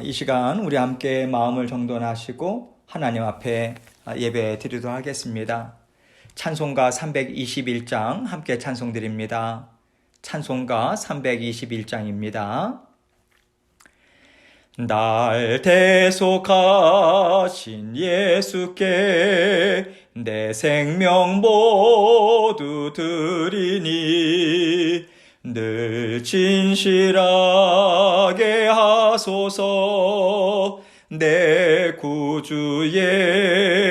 이 시간 우리 함께 마음을 정돈하시고 하나님 앞에 예배 드리도록 하겠습니다. 찬송가 321장 함께 찬송드립니다. 찬송가 321장입니다. 날 대속하신 예수께 내 생명 모두 드리니 늘 진실하게 하소서. 내 구주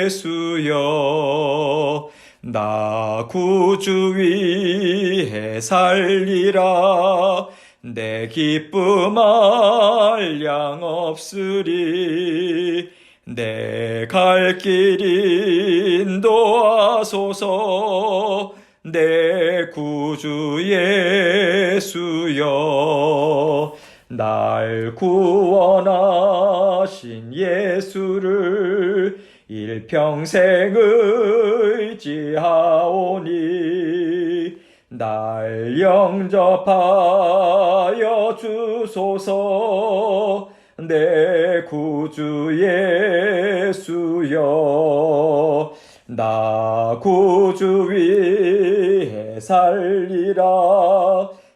예수여, 나 구주 위해 살리라. 내 기쁨 한량 없으리. 내 갈 길 인도하소서. 내 구주 예수여, 날 구원하신 예수를 일평생 의지하오니 날 영접하여 주소서. 내 구주 예수여, 나 구주 위해 살리라.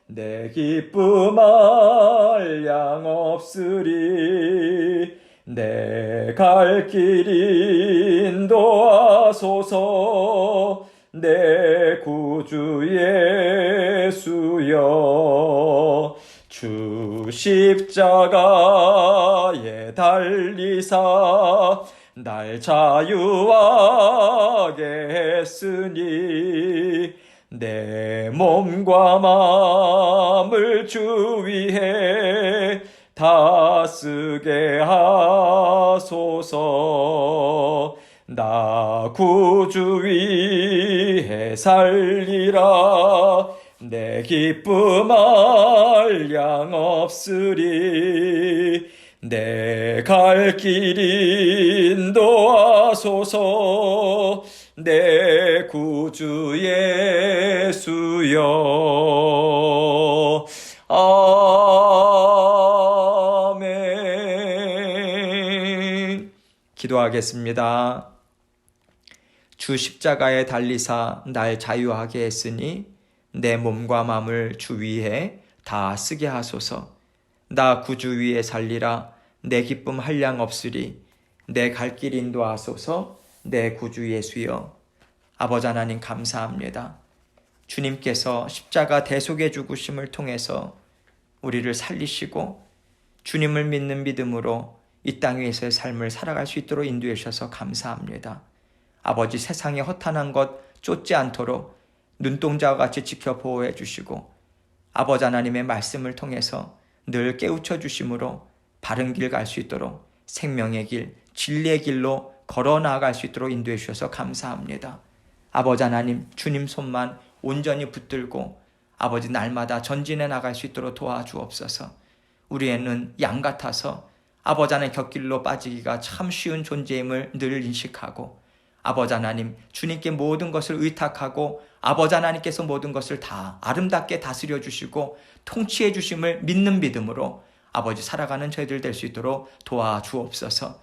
내 기쁨 한량 없으리. 내 갈 길 인도하소서. 내 구주 예수여, 주 십자가에 달리사 날 자유하게 했으니 내 몸과 마음을 주 위해 다 쓰게 하소서. 나 구주 위해 살리라. 내 기쁨 한량 없으리. 내 갈 길 인도하소서. 내 구주 예수여. 아멘. 기도하겠습니다. 주 십자가에 달리사 날 자유하게 했으니 내 몸과 마음을 주 위에 다 쓰게 하소서. 나 구주 위에 살리라. 내 기쁨 한량 없으리. 내 갈 길 인도하소서. 내 구주 예수여. 아버지 하나님 감사합니다. 주님께서 십자가 대속의 죽으심을 통해서 우리를 살리시고 주님을 믿는 믿음으로 이 땅 위에서의 삶을 살아갈 수 있도록 인도해 주셔서 감사합니다. 아버지, 세상에 허탄한 것 쫓지 않도록 눈동자와 같이 지켜 보호해 주시고 아버지 하나님의 말씀을 통해서 늘 깨우쳐 주심으로 바른 길 갈 수 있도록 생명의 길, 진리의 길로 걸어 나아갈 수 있도록 인도해 주셔서 감사합니다. 아버지 하나님, 주님 손만 온전히 붙들고 아버지 날마다 전진해 나갈 수 있도록 도와주옵소서. 우리는 양 같아서 아버지 하나님 곁길로 빠지기가 참 쉬운 존재임을 늘 인식하고 아버지 하나님, 주님께 모든 것을 의탁하고 아버지 하나님께서 모든 것을 다 아름답게 다스려 주시고 통치해 주심을 믿는 믿음으로 아버지 살아가는 저희들 될 수 있도록 도와주옵소서.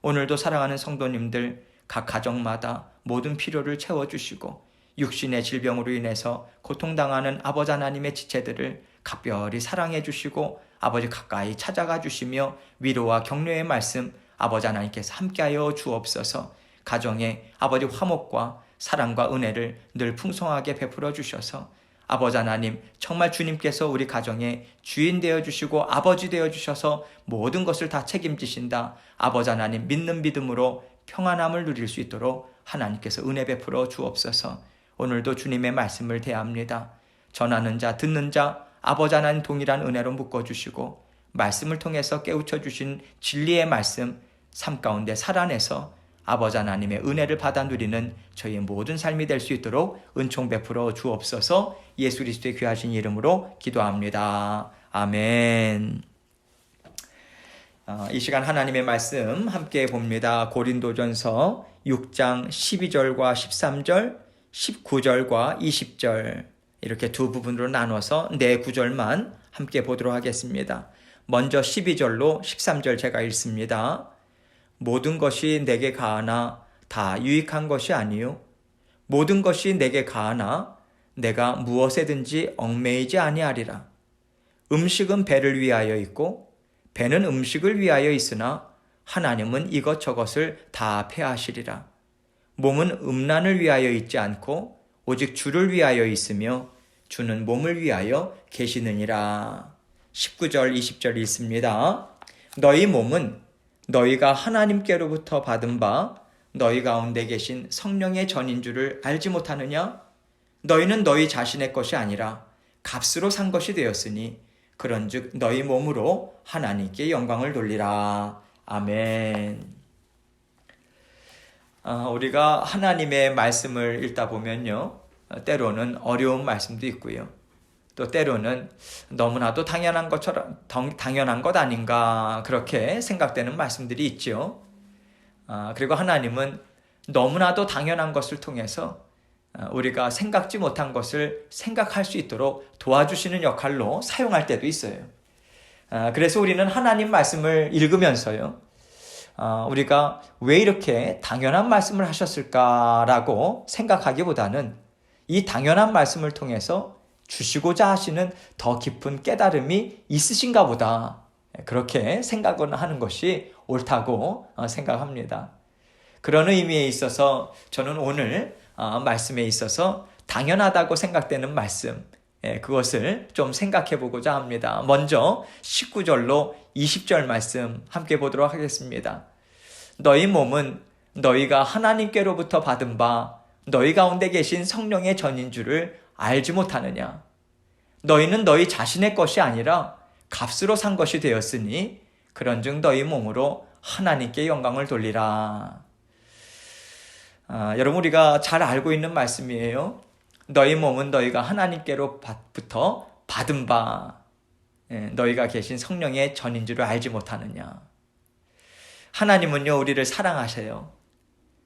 오늘도 사랑하는 성도님들 각 가정마다 모든 필요를 채워주시고 육신의 질병으로 인해서 고통당하는 아버지 하나님의 지체들을 각별히 사랑해 주시고 아버지 가까이 찾아가 주시며 위로와 격려의 말씀 아버지 하나님께서 함께하여 주옵소서. 가정에 아버지 화목과 사랑과 은혜를 늘 풍성하게 베풀어 주셔서 아버지 하나님, 정말 주님께서 우리 가정의 주인 되어주시고 아버지 되어주셔서 모든 것을 다 책임지신다. 아버지 하나님, 믿는 믿음으로 평안함을 누릴 수 있도록 하나님께서 은혜 베풀어 주옵소서. 오늘도 주님의 말씀을 대합니다. 전하는 자, 듣는 자, 아버지 하나님 동일한 은혜로 묶어주시고 말씀을 통해서 깨우쳐 주신 진리의 말씀, 삶 가운데 살아내서 아버지 하나님의 은혜를 받아 누리는 저희의 모든 삶이 될 수 있도록 은총 베풀어 주옵소서. 예수 그리스도의 귀하신 이름으로 기도합니다. 아멘. 이 시간 하나님의 말씀 함께 봅니다. 고린도전서 6장 12절과 13절, 19절과 20절 이렇게 두 부분으로 나눠서 네 구절만 함께 보도록 하겠습니다. 먼저 12절로 13절 제가 읽습니다. 모든 것이 내게 가하나 다 유익한 것이 아니요 모든 것이 내게 가하나 내가 무엇에든지 얽매이지 아니하리라. 음식은 배를 위하여 있고 배는 음식을 위하여 있으나 하나님은 이것저것을 다 폐하시리라. 몸은 음란을 위하여 있지 않고 오직 주를 위하여 있으며 주는 몸을 위하여 계시느니라. 19절 20절 읽습니다. 너희 몸은 너희가 하나님께로부터 받은 바 너희 가운데 계신 성령의 전인 줄을 알지 못하느냐? 너희는 너희 자신의 것이 아니라 값으로 산 것이 되었으니 그런즉 너희 몸으로 하나님께 영광을 돌리라. 아멘. 우리가 하나님의 말씀을 읽다 보면요, 때로는 어려운 말씀도 있고요. 또 때로는 너무나도 당연한 것처럼 당연한 것 아닌가 그렇게 생각되는 말씀들이 있죠. 그리고 하나님은 너무나도 당연한 것을 통해서 우리가 생각지 못한 것을 생각할 수 있도록 도와주시는 역할로 사용할 때도 있어요. 그래서 우리는 하나님 말씀을 읽으면서요, 우리가 왜 이렇게 당연한 말씀을 하셨을까라고 생각하기보다는 이 당연한 말씀을 통해서 주시고자 하시는 더 깊은 깨달음이 있으신가 보다, 그렇게 생각을 하는 것이 옳다고 생각합니다. 그런 의미에 있어서 저는 오늘 말씀에 있어서 당연하다고 생각되는 말씀, 그것을 좀 생각해 보고자 합니다. 먼저 19절로 20절 말씀 함께 보도록 하겠습니다. 너희 몸은 너희가 하나님께로부터 받은 바 너희 가운데 계신 성령의 전인 줄을 알지 못하느냐? 너희는 너희 자신의 것이 아니라 값으로 산 것이 되었으니 그런즉 너희 몸으로 하나님께 영광을 돌리라. 여러분, 우리가 잘 알고 있는 말씀이에요. 너희 몸은 너희가 하나님께로부터 받은 바 너희가 계신 성령의 전인 줄을 알지 못하느냐. 하나님은요, 우리를 사랑하세요.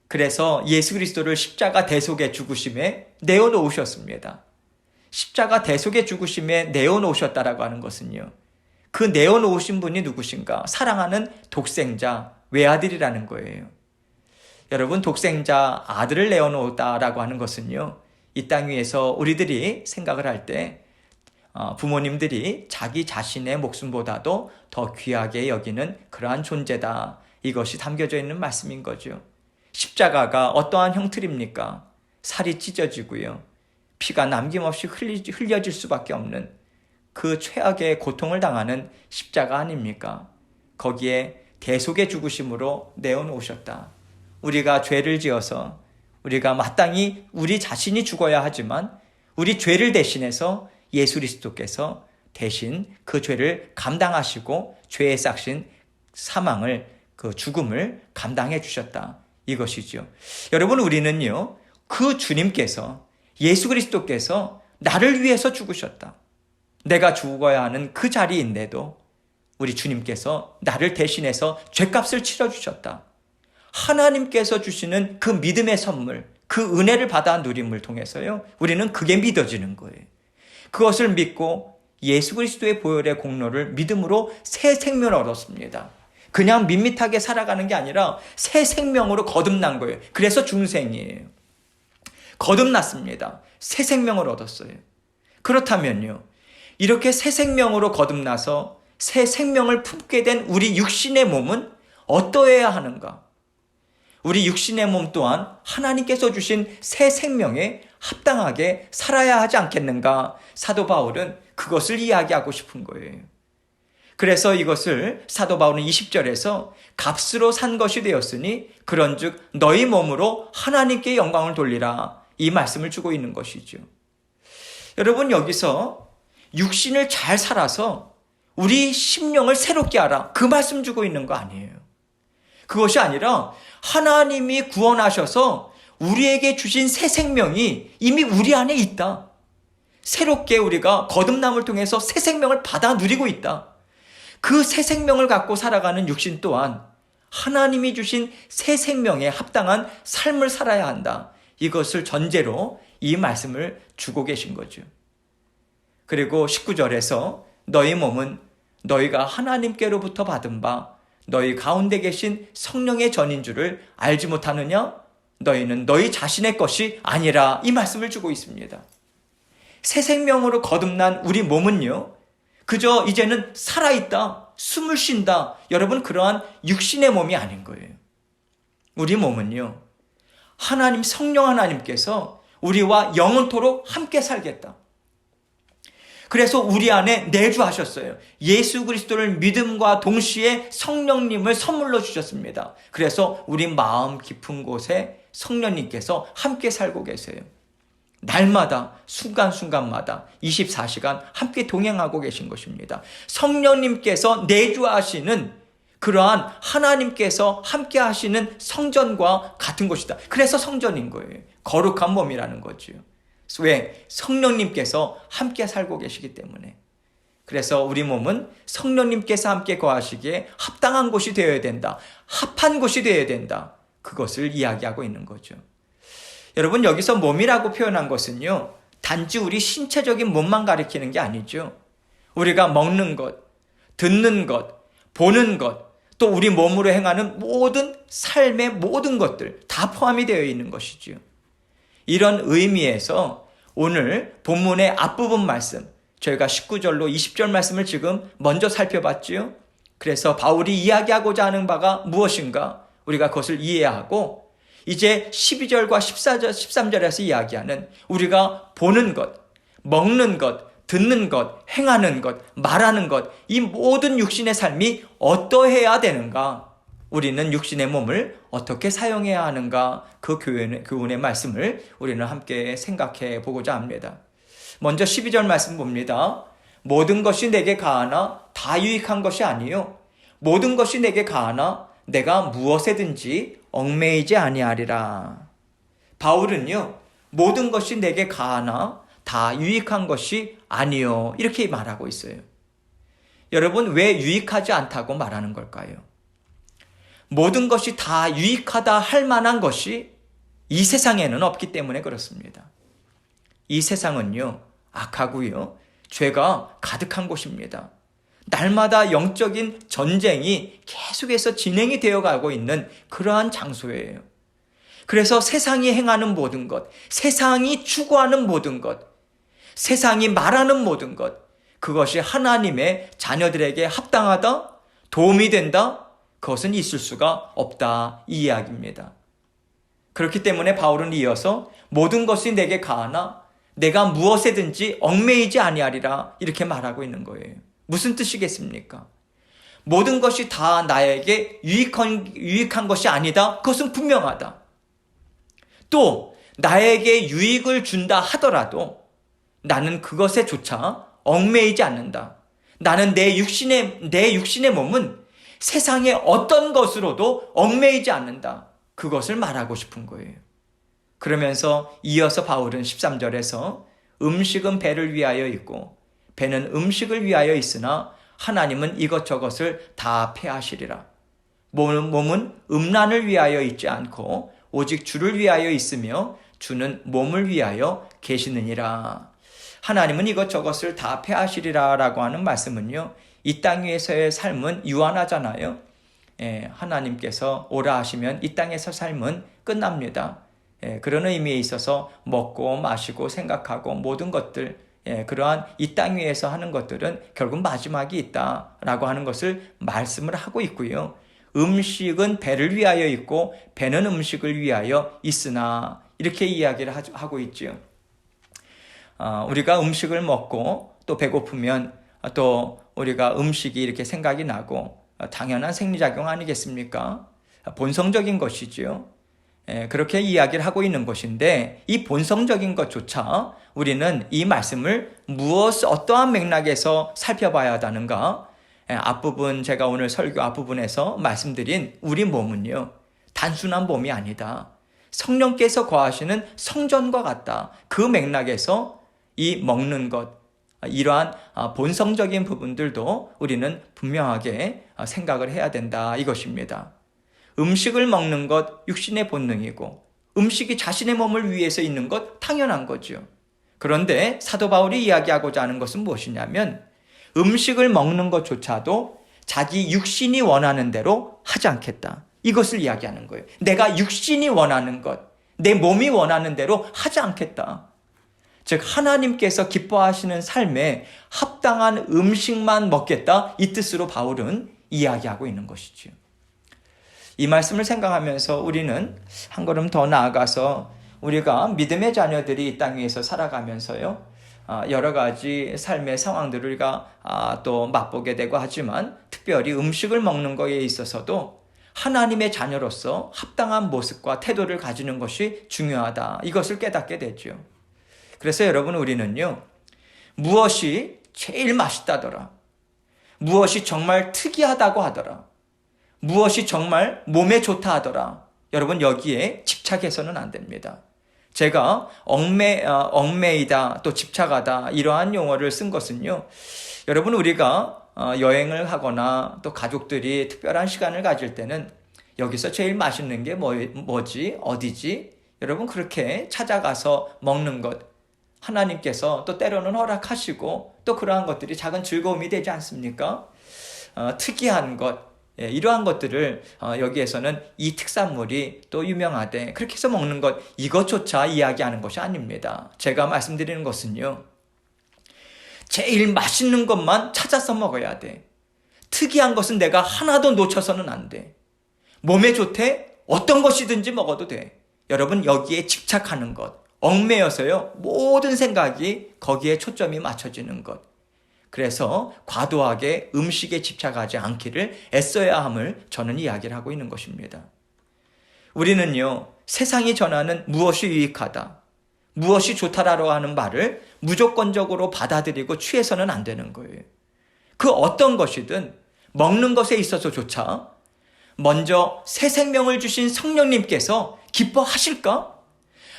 그래서 예수 그리스도를 십자가 대속의 죽으심에 내어놓으셨습니다. 십자가 대속의 죽으심에 내어놓으셨다라고 하는 것은요, 그 내어놓으신 분이 누구신가? 사랑하는 독생자 외아들이라는 거예요. 여러분, 독생자 아들을 내어놓았다라고 하는 것은요, 이 땅 위에서 우리들이 생각을 할 때 부모님들이 자기 자신의 목숨보다도 더 귀하게 여기는 그러한 존재다, 이것이 담겨져 있는 말씀인 거죠. 십자가가 어떠한 형틀입니까? 살이 찢어지고요, 피가 남김없이 흘려질 수밖에 없는 그 최악의 고통을 당하는 십자가 아닙니까? 거기에 대속의 죽으심으로 내어놓으셨다. 우리가 죄를 지어서 우리가 마땅히 우리 자신이 죽어야 하지만 우리 죄를 대신해서 예수 그리스도께서 대신 그 죄를 감당하시고 죄에 싹신 사망을, 그 죽음을 감당해 주셨다, 이것이죠. 여러분, 우리는요, 그 주님께서, 예수 그리스도께서 나를 위해서 죽으셨다. 내가 죽어야 하는 그 자리인데도 우리 주님께서 나를 대신해서 죄값을 치러주셨다. 하나님께서 주시는 그 믿음의 선물, 그 은혜를 받아 누림을 통해서요, 우리는 그게 믿어지는 거예요. 그것을 믿고 예수 그리스도의 보혈의 공로를 믿음으로 새 생명을 얻었습니다. 그냥 밋밋하게 살아가는 게 아니라 새 생명으로 거듭난 거예요. 그래서 중생이에요. 거듭났습니다. 새 생명을 얻었어요. 그렇다면요, 이렇게 새 생명으로 거듭나서 새 생명을 품게 된 우리 육신의 몸은 어떠해야 하는가? 우리 육신의 몸 또한 하나님께서 주신 새 생명에 합당하게 살아야 하지 않겠는가? 사도 바울은 그것을 이야기하고 싶은 거예요. 그래서 이것을 사도 바울은 20절에서 값으로 산 것이 되었으니 그런즉 너희 몸으로 하나님께 영광을 돌리라, 이 말씀을 주고 있는 것이죠. 여러분, 여기서 육신을 잘 살아서 우리 심령을 새롭게 하라, 그 말씀 주고 있는 거 아니에요. 그것이 아니라 하나님이 구원하셔서 우리에게 주신 새 생명이 이미 우리 안에 있다. 새롭게 우리가 거듭남을 통해서 새 생명을 받아 누리고 있다. 그 새 생명을 갖고 살아가는 육신 또한 하나님이 주신 새 생명에 합당한 삶을 살아야 한다. 이것을 전제로 이 말씀을 주고 계신 거죠. 그리고 19절에서 너희 몸은 너희가 하나님께로부터 받은 바 너희 가운데 계신 성령의 전인 줄을 알지 못하느냐? 너희는 너희 자신의 것이 아니라 이 말씀을 주고 있습니다. 새 생명으로 거듭난 우리 몸은요, 그저 이제는 살아있다, 숨을 쉰다. 여러분, 그러한 육신의 몸이 아닌 거예요. 우리 몸은요, 하나님, 성령 하나님께서 우리와 영원토록 함께 살겠다. 그래서 우리 안에 내주하셨어요. 예수 그리스도를 믿음과 동시에 성령님을 선물로 주셨습니다. 그래서 우리 마음 깊은 곳에 성령님께서 함께 살고 계세요. 날마다 순간순간마다 24시간 함께 동행하고 계신 것입니다. 성령님께서 내주하시는 그러한 하나님께서 함께 하시는 성전과 같은 것이다. 그래서 성전인 거예요. 거룩한 몸이라는 거죠. 왜? 성령님께서 함께 살고 계시기 때문에. 그래서 우리 몸은 성령님께서 함께 거하시기에 합당한 곳이 되어야 된다. 합한 곳이 되어야 된다. 그것을 이야기하고 있는 거죠. 여러분, 여기서 몸이라고 표현한 것은요, 단지 우리 신체적인 몸만 가리키는 게 아니죠. 우리가 먹는 것, 듣는 것, 보는 것, 또 우리 몸으로 행하는 모든 삶의 모든 것들 다 포함이 되어 있는 것이죠. 이런 의미에서 오늘 본문의 앞부분 말씀, 저희가 19절로 20절 말씀을 지금 먼저 살펴봤지요. 그래서 바울이 이야기하고자 하는 바가 무엇인가? 우리가 그것을 이해하고 이제 12절과 14절, 13절에서 이야기하는 우리가 보는 것, 먹는 것, 듣는 것, 행하는 것, 말하는 것, 이 모든 육신의 삶이 어떠해야 되는가? 우리는 육신의 몸을 어떻게 사용해야 하는가? 그 교훈의 말씀을 우리는 함께 생각해 보고자 합니다. 먼저 12절 말씀 봅니다. 모든 것이 내게 가하나 다 유익한 것이 아니요 모든 것이 내게 가하나 내가 무엇에든지 얽매이지 아니하리라. 바울은요, 모든 것이 내게 가하나 다 유익한 것이 아니요, 이렇게 말하고 있어요. 여러분, 왜 유익하지 않다고 말하는 걸까요? 모든 것이 다 유익하다 할 만한 것이 이 세상에는 없기 때문에 그렇습니다. 이 세상은요, 악하고요, 죄가 가득한 곳입니다. 날마다 영적인 전쟁이 계속해서 진행이 되어가고 있는 그러한 장소예요. 그래서 세상이 행하는 모든 것, 세상이 추구하는 모든 것, 세상이 말하는 모든 것, 그것이 하나님의 자녀들에게 합당하다, 도움이 된다, 그것은 있을 수가 없다, 이 이야기입니다. 그렇기 때문에 바울은 이어서 모든 것이 내게 가하나 내가 무엇에든지 얽매이지 아니하리라, 이렇게 말하고 있는 거예요. 무슨 뜻이겠습니까? 모든 것이 다 나에게 유익한 것이 아니다, 그것은 분명하다. 또 나에게 유익을 준다 하더라도 나는 그것에 조차 얽매이지 않는다. 나는 내 육신의 몸은 세상의 어떤 것으로도 얽매이지 않는다. 그것을 말하고 싶은 거예요. 그러면서 이어서 바울은 13절에서 음식은 배를 위하여 있고 배는 음식을 위하여 있으나 하나님은 이것저것을 다 폐하시리라. 몸은 음란을 위하여 있지 않고 오직 주를 위하여 있으며 주는 몸을 위하여 계시느니라. 하나님은 이것저것을 다 폐하시리라 라고 하는 말씀은요, 이 땅 위에서의 삶은 유한하잖아요. 하나님께서 오라 하시면 이 땅에서 삶은 끝납니다. 그런 의미에 있어서 먹고 마시고 생각하고 모든 것들, 그러한 이 땅 위에서 하는 것들은 결국 마지막이 있다라고 하는 것을 말씀을 하고 있고요. 음식은 배를 위하여 있고 배는 음식을 위하여 있으나, 이렇게 이야기를 하고 있죠. 우리가 음식을 먹고 또 배고프면 또 우리가 음식이 이렇게 생각이 나고 당연한 생리작용 아니겠습니까? 본성적인 것이죠. 그렇게 이야기를 하고 있는 것인데, 이 본성적인 것조차 우리는 이 말씀을 어떠한 맥락에서 살펴봐야 하는가? 앞부분, 제가 오늘 설교 앞부분에서 말씀드린 우리 몸은요, 단순한 몸이 아니다. 성령께서 거하시는 성전과 같다. 그 맥락에서 이 먹는 것, 이러한 본성적인 부분들도 우리는 분명하게 생각을 해야 된다, 이것입니다. 음식을 먹는 것 육신의 본능이고 음식이 자신의 몸을 위해서 있는 것 당연한 거죠. 그런데 사도 바울이 이야기하고자 하는 것은 무엇이냐면 음식을 먹는 것조차도 자기 육신이 원하는 대로 하지 않겠다. 이것을 이야기하는 거예요. 내가 육신이 원하는 것, 내 몸이 원하는 대로 하지 않겠다. 즉 하나님께서 기뻐하시는 삶에 합당한 음식만 먹겠다. 이 뜻으로 바울은 이야기하고 있는 것이죠. 이 말씀을 생각하면서 우리는 한 걸음 더 나아가서 우리가 믿음의 자녀들이 이 땅 위에서 살아가면서요, 여러 가지 삶의 상황들을 우리가 또 맛보게 되고 하지만 특별히 음식을 먹는 것에 있어서도 하나님의 자녀로서 합당한 모습과 태도를 가지는 것이 중요하다. 이것을 깨닫게 되죠. 그래서 여러분, 우리는요, 무엇이 제일 맛있다더라, 무엇이 정말 특이하다고 하더라, 무엇이 정말 몸에 좋다 하더라, 여러분 여기에 집착해서는 안 됩니다. 제가 얽매이다 또 집착하다 이러한 용어를 쓴 것은요, 여러분 우리가 여행을 하거나 또 가족들이 특별한 시간을 가질 때는 여기서 제일 맛있는 게 뭐지? 어디지? 여러분 그렇게 찾아가서 먹는 것, 하나님께서 또 때로는 허락하시고 또 그러한 것들이 작은 즐거움이 되지 않습니까? 특이한 것, 이러한 것들을 여기에서는 이 특산물이 또 유명하대, 그렇게 해서 먹는 것, 이것조차 이야기하는 것이 아닙니다. 제가 말씀드리는 것은요, 제일 맛있는 것만 찾아서 먹어야 돼. 특이한 것은 내가 하나도 놓쳐서는 안 돼. 몸에 좋대? 어떤 것이든지 먹어도 돼. 여러분 여기에 집착하는 것, 얽매여서요, 모든 생각이 거기에 초점이 맞춰지는 것. 그래서 과도하게 음식에 집착하지 않기를 애써야 함을 저는 이야기를 하고 있는 것입니다. 우리는요, 세상이 전하는 무엇이 유익하다, 무엇이 좋다라고 하는 말을 무조건적으로 받아들이고 취해서는 안 되는 거예요. 그 어떤 것이든 먹는 것에 있어서조차 먼저 새 생명을 주신 성령님께서 기뻐하실까?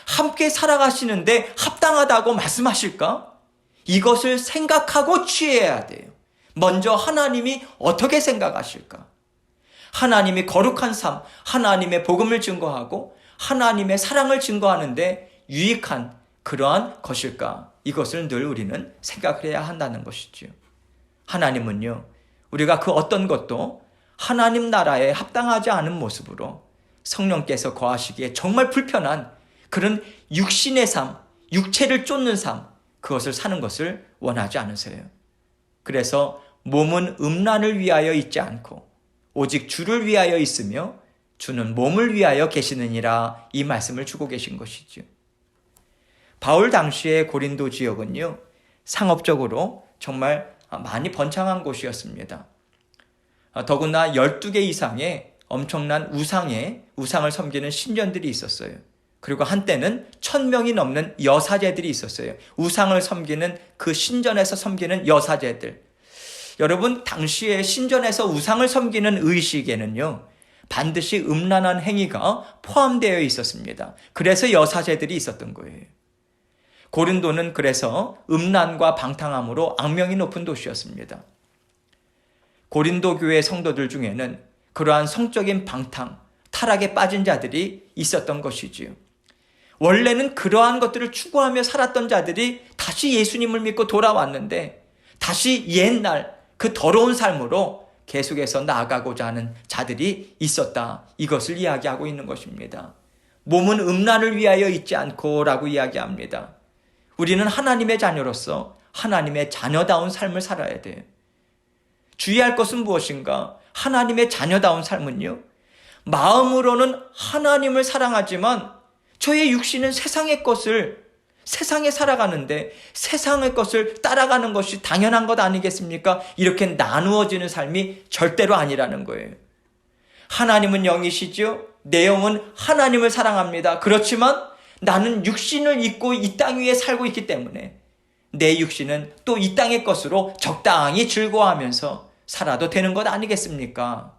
함께 살아가시는데 합당하다고 말씀하실까? 이것을 생각하고 취해야 돼요. 먼저 하나님이 어떻게 생각하실까? 하나님이 거룩한 삶, 하나님의 복음을 증거하고 하나님의 사랑을 증거하는데 유익한 그러한 것일까? 이것을 늘 우리는 생각을 해야 한다는 것이죠. 하나님은요, 우리가 그 어떤 것도 하나님 나라에 합당하지 않은 모습으로 성령께서 거하시기에 정말 불편한 그런 육신의 삶, 육체를 쫓는 삶, 그것을 사는 것을 원하지 않으세요. 그래서 몸은 음란을 위하여 있지 않고 오직 주를 위하여 있으며 주는 몸을 위하여 계시느니라, 이 말씀을 주고 계신 것이죠. 바울 당시의 고린도 지역은요, 상업적으로 정말 많이 번창한 곳이었습니다. 더구나 12개 이상의 엄청난 우상을 섬기는 신전들이 있었어요. 그리고 한때는 1000명이 넘는 여사제들이 있었어요. 우상을 섬기는 그 신전에서 섬기는 여사제들. 여러분, 당시에 신전에서 우상을 섬기는 의식에는요, 반드시 음란한 행위가 포함되어 있었습니다. 그래서 여사제들이 있었던 거예요. 고린도는 그래서 음란과 방탕함으로 악명이 높은 도시였습니다. 고린도 교회 성도들 중에는 그러한 성적인 방탕, 타락에 빠진 자들이 있었던 것이지요. 원래는 그러한 것들을 추구하며 살았던 자들이 다시 예수님을 믿고 돌아왔는데 다시 옛날 그 더러운 삶으로 계속해서 나아가고자 하는 자들이 있었다. 이것을 이야기하고 있는 것입니다. 몸은 음란을 위하여 있지 않고 라고 이야기합니다. 우리는 하나님의 자녀로서 하나님의 자녀다운 삶을 살아야 돼요. 주의할 것은 무엇인가? 하나님의 자녀다운 삶은요, 마음으로는 하나님을 사랑하지만 저의 육신은 세상에 살아가는데 세상의 것을 따라가는 것이 당연한 것 아니겠습니까? 이렇게 나누어지는 삶이 절대로 아니라는 거예요. 하나님은 영이시죠? 내 영은 하나님을 사랑합니다. 그렇지만 나는 육신을 입고 이 땅 위에 살고 있기 때문에 내 육신은 또 이 땅의 것으로 적당히 즐거워하면서 살아도 되는 것 아니겠습니까?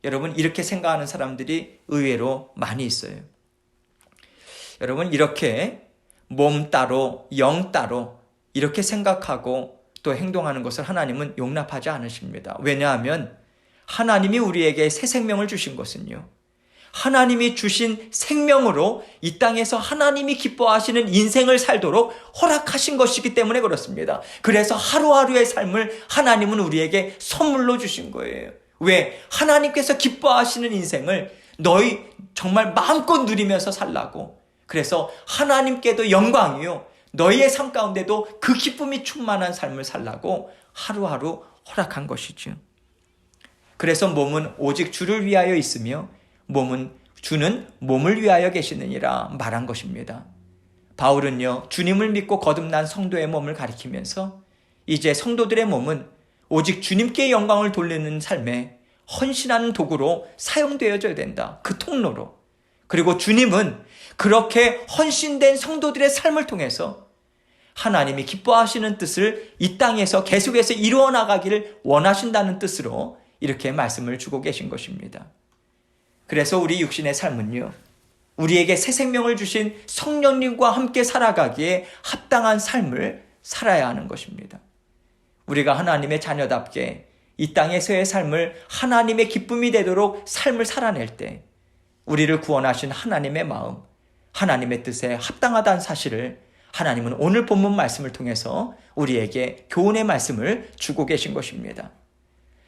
여러분, 이렇게 생각하는 사람들이 의외로 많이 있어요. 여러분, 이렇게 몸 따로 영 따로 이렇게 생각하고 또 행동하는 것을 하나님은 용납하지 않으십니다. 왜냐하면 하나님이 우리에게 새 생명을 주신 것은요, 하나님이 주신 생명으로 이 땅에서 하나님이 기뻐하시는 인생을 살도록 허락하신 것이기 때문에 그렇습니다. 그래서 하루하루의 삶을 하나님은 우리에게 선물로 주신 거예요. 왜? 하나님께서 기뻐하시는 인생을 너희 정말 마음껏 누리면서 살라고. 그래서 하나님께도 영광이요, 너희의 삶 가운데도 그 기쁨이 충만한 삶을 살라고 하루하루 허락한 것이죠. 그래서 몸은 오직 주를 위하여 있으며 주는 몸을 위하여 계시느니라 말한 것입니다. 바울은요, 주님을 믿고 거듭난 성도의 몸을 가리키면서 이제 성도들의 몸은 오직 주님께 영광을 돌리는 삶에 헌신하는 도구로 사용되어져야 된다. 그 통로로. 그리고 주님은 그렇게 헌신된 성도들의 삶을 통해서 하나님이 기뻐하시는 뜻을 이 땅에서 계속해서 이루어 나가기를 원하신다는 뜻으로 이렇게 말씀을 주고 계신 것입니다. 그래서 우리 육신의 삶은요, 우리에게 새 생명을 주신 성령님과 함께 살아가기에 합당한 삶을 살아야 하는 것입니다. 우리가 하나님의 자녀답게 이 땅에서의 삶을 하나님의 기쁨이 되도록 삶을 살아낼 때 우리를 구원하신 하나님의 마음, 하나님의 뜻에 합당하다는 사실을 하나님은 오늘 본문 말씀을 통해서 우리에게 교훈의 말씀을 주고 계신 것입니다.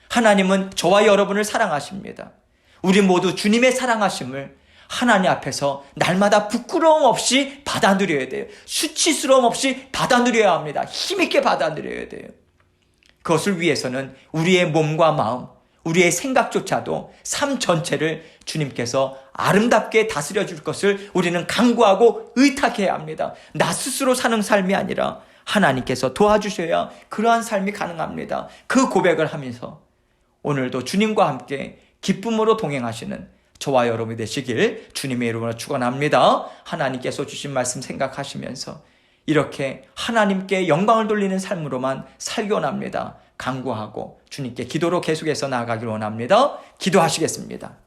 하나님은 저와 여러분을 사랑하십니다. 우리 모두 주님의 사랑하심을 하나님 앞에서 날마다 부끄러움 없이 받아들여야 돼요. 수치스러움 없이 받아들여야 합니다. 힘있게 받아들여야 돼요. 그것을 위해서는 우리의 몸과 마음, 우리의 생각조차도 삶 전체를 주님께서 아름답게 다스려 줄 것을 우리는 간구하고 의탁해야 합니다. 나 스스로 사는 삶이 아니라 하나님께서 도와주셔야 그러한 삶이 가능합니다. 그 고백을 하면서 오늘도 주님과 함께 기쁨으로 동행하시는 저와 여러분이 되시길 주님의 이름으로 축원합니다. 하나님께서 주신 말씀 생각하시면서 이렇게 하나님께 영광을 돌리는 삶으로만 살기 원합니다. 간구하고 주님께 기도로 계속해서 나아가길 원합니다. 기도하시겠습니다.